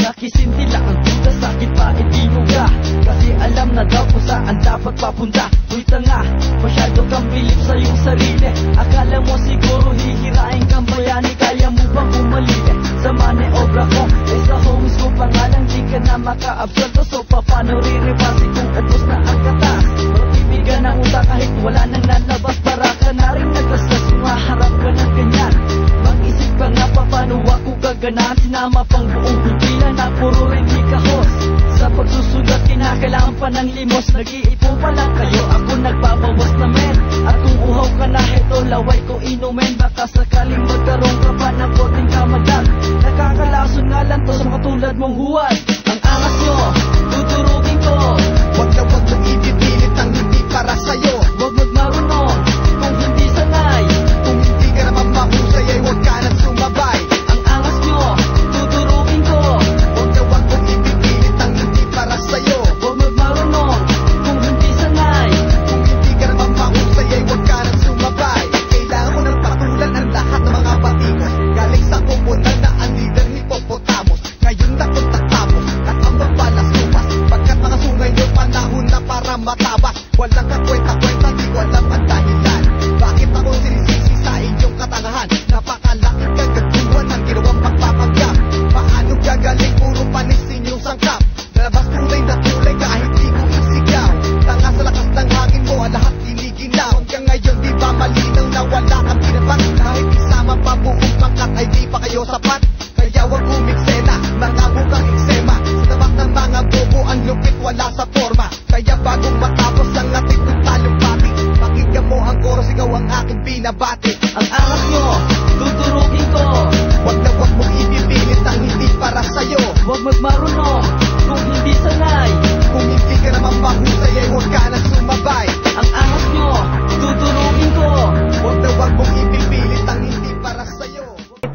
Nakisintila ang duda, sakit pa itinuga. Kasi alam na daw kung saan dapat papunta. Uy tanga, masyado kang bilib sa iyong sarili. Akala mo siguro hihirain kang bayani. Kaya mo bang umali sa maniobra ko? Eh sa homies ko pangalan, di ka na maka-absorb. So paano riribasi kung ubos na ang katas? Magbibigyan ng utak kahit wala nang lalabas. Para ka na rin naglaslas, sumaharap ka ng ganyan. Mag-isip ka nga pa paano ako gaganahan. Sinama pang buong pila na puro rin di kahos. Sa pagsusugat kinakailangan pa ng limos. Nag-iipon pa lang kayo, ako nagbabawas na men. At kung uhaw ka na heto, laway ko inumen. Baka sakaling magkaroon ka pa ng konting kamadag. Nakakalason nga lang to sa mga tulad mong huwad. Ang angas nyo, tuturugin ko. Wag na wag mong ipipilit ang hindi para sa'yo. Huwag magmarunong kung hindi sanay. Kung hindi ka naman mahusay ay huwag ka nang sumabay. Ang angas nyo, tuturugin ko. Wag na wag mong ipipilit ang hindi para sa'yo. Huwag magmarunong kung hindi sanay. Kung hindi ka naman mahusay ay huwag ka nang sumabay. Kailangan mo ng patulan ang lahat ng mga batikos. Galing sa komunal na ang leader ni Popotamos. Ngayon na kung tatapos at ang mabalas lumas. Pagkat mga sungay nyo panahon na para matabas. Walang kakwenta-kwenta, di ko alam ang dahilan. Bakit ako sinisisi sa inyong katangahan? Napakalaking kagatuan ang ginawang pagpapanggap. Paano gagaling puro panis inyong sangkap? Nalabas tunay na tulay kahit di ko isigaw. Tanga sa lakas ng hangin mo, ang lahat giniginaw. Hanggang ngayon di ba malinaw na wala kang pinapak? Kahit isama pa buong pangkat ay di pa kayo sapat. Kaya wag umiksena, mga mukhang eksema. Sa tabak ng mga bobo, ang lupit wala sa forma. Kaya bagong matapos ang ating ng talumpati, pakinggan mo ang chorus, ikaw ang aking binabati. Ang angas nyo, tuturugin ko. Wag na wag mong ipipilit ang hindi para sa'yo. Huwag magmarunong kung hindi sanay. Kung hindi ka naman mahusay ay huwag ka nang sumabay. Ang angas nyo, tuturugin ko. Wag na wag mong ipipilit ang hindi para sa'yo.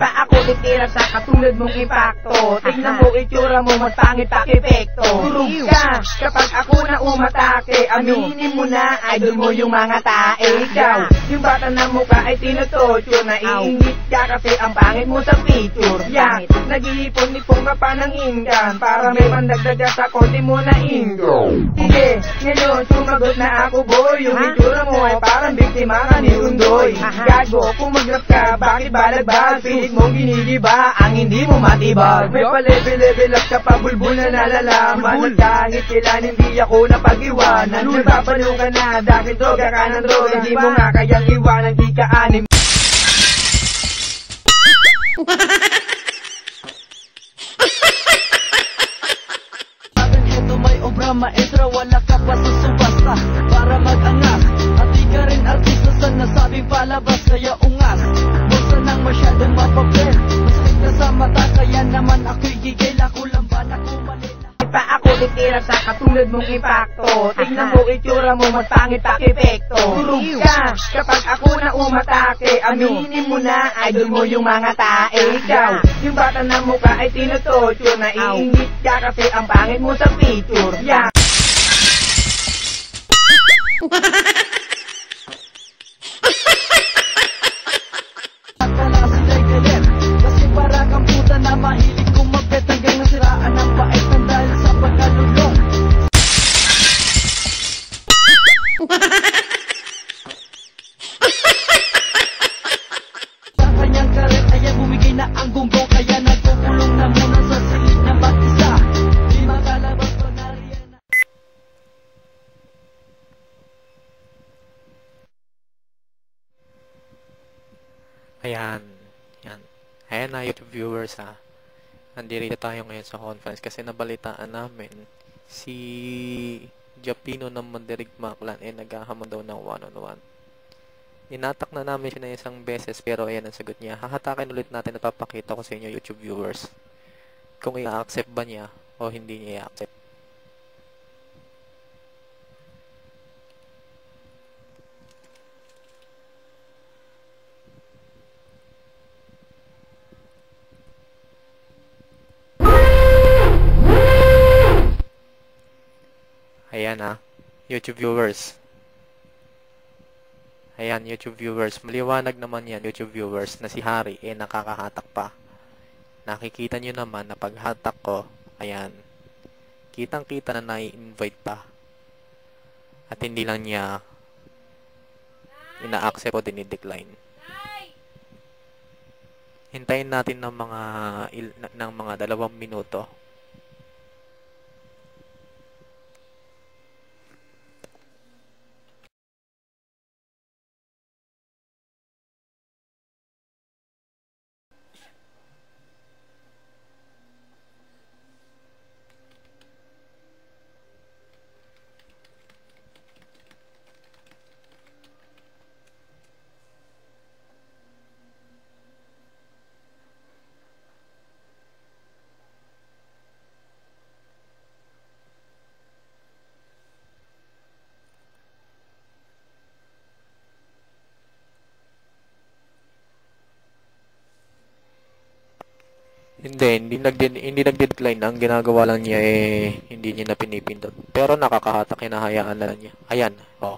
Pa ako titira sa katulad mong impacto. Tingnan mo itsura mo, mas pangit pakipekto. Turog ka kapag ako na umatake. Aminin mo na, idol mo yung mga tae. Ikaw, yung bata na mukha ay tinutotyo. Naiingit ka kasi ang pangit mo sa picture. Yak, nag-iipon-ipon ka pa ng income para may pandagdag sa konti mo na income. Sige, ngayon sumagot na ako boy. Yung itsura mo ay parang biktima ka ni Undoy. Gago, kung mag-rap ka, bakit balagbag? Pilit mong ginigiba ang hindi mo matibag. May pa-level up ka pa, bulbul na nalalaman. At kahit kailan hindi ako napag-iwanan. Nagpapalo ka na dahil droga ka ng droga. Hindi mo nga kayang iwanan, di ka anim. Ito may obra maestra, wala ka pa sa subasta para mag-angas. At di ka rin artista sa nasabing palabas. Kaya ungas, huwag sanang masyadong mapapel. Masakit ka sa mata, kaya naman ako'y gigil. Ako lang ba na kumali na? Pa ako titira sa katulad mong impacto. Tingnan mo itsura mo, mas pangit pakipekto. Turog ka kapag ako na umatake. Aminin mo na, idol mo yung mga tae. Ikaw, yung bata na mukha ay tinutotyo. Naiingit ka kasi ang pangit mo sa picture. Yeah. At wala sila'y galit, kasi para kang puta na mahilig kumapit. Hanggang nasiraan ang bait ng dahil sa pagkalulong. Sa kanyang karet ay bumigay na ang gunggong. Kaya nagpupulong na muna sa silid niya mag-isa. Di makalabas pa na riyan na. Ayan, yan. Ayan na YouTube viewers ha. Nandito tayo ngayon sa conference kasi nabalitaan namin si Japino ng Mandirigma Clan naghahamon daw ng one-on-one. Inatak na namin siya na isang beses pero ayan ang sagot niya. Hahatakin ulit natin at papakita ko sa inyo YouTube viewers kung i-accept ba niya o hindi niya i-accept. Ayan ha, YouTube viewers. Ayan, YouTube viewers. Maliwanag naman yan, YouTube viewers, na si Harry nakakahatak pa. Nakikita nyo naman na paghatak ko, Ayan. Kitang-kita na nai-invite pa. At hindi lang niya ina-accept o dinidecline. Hintayin natin ng mga 2 minuto. Hindi nagde-decline. Ang ginagawa lang niya hindi niya na pinipindot. Pero nakakahatak, hinahayaan na lang niya. Ayan, oh.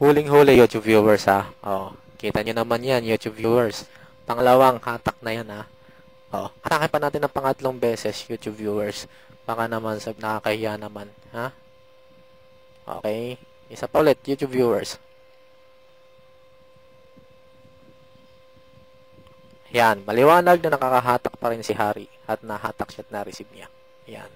Huling-huli YouTube viewers ha. Oh, kita niyo naman 'yan, YouTube viewers. Pangalawang hatak na 'yan ha. Oh, hatakin pa natin ng pangatlong beses, YouTube viewers. Baka naman nakakahiya naman, ha? Okay. Isa pa ulit, YouTube viewers. Yan, maliwanag na nakakahatak pa rin si Harry at nahatak siya at na-receive niya. Yan.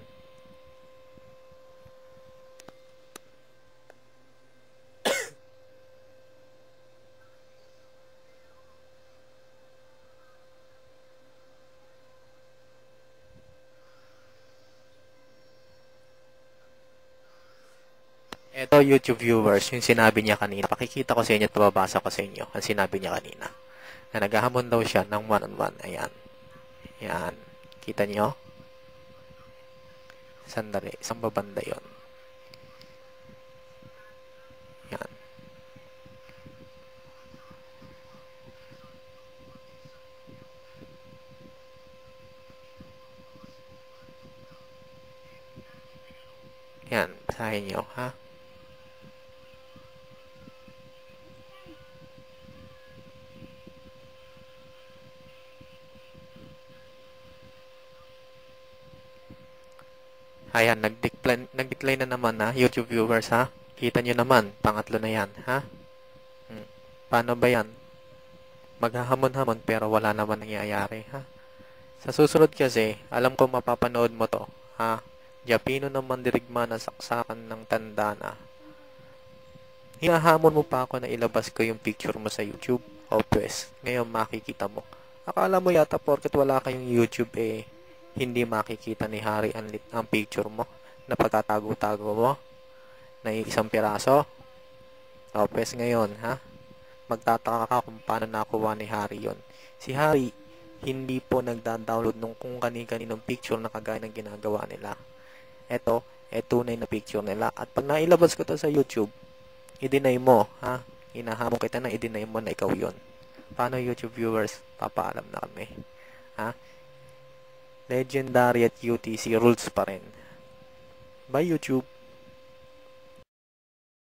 Ito, YouTube viewers, yung sinabi niya kanina. Pakikita ko sa inyo at pababasa ko sa inyo ang sinabi niya kanina. Na naghahamon daw siya ng one-on-one. Ayan. Ayan. Kita niyo? Sandali. Isang babanda yon. Ayan. Ayan. Basahin niyo, ha? Ayan, nag-decline na naman na YouTube viewers ha. Kita nyo naman, pangatlo na yan ha. Paano ba yan? Maghahamon-hamon pero wala naman nangyayari ha. Sa susunod kasi, alam ko mapapanood mo to ha. Japino ng mandirigma na saksakan ng tanda na. Hinahamon mo pa ako na ilabas ko yung picture mo sa YouTube. O pwes, ngayon makikita mo. Akala mo yata porket wala kayong YouTube hindi makikita ni Harry ang picture mo na pagtatago-tago mo na isang piraso. O, pwes ngayon, ha? Magtataka ka kung paano nakuha ni Harry yon. Si Harry, hindi po nagda-download nung kung kani-kaninong picture na kagaya ng ginagawa nila. Ito, tunay na picture nila. At pag nailabas ko to sa YouTube, i-deny mo, ha? Hinahamon kita na i-deny mo na ikaw yon. Paano YouTube viewers? Papaalam na kami. Ha? Legendary at UTC rules pa rin. Bye YouTube!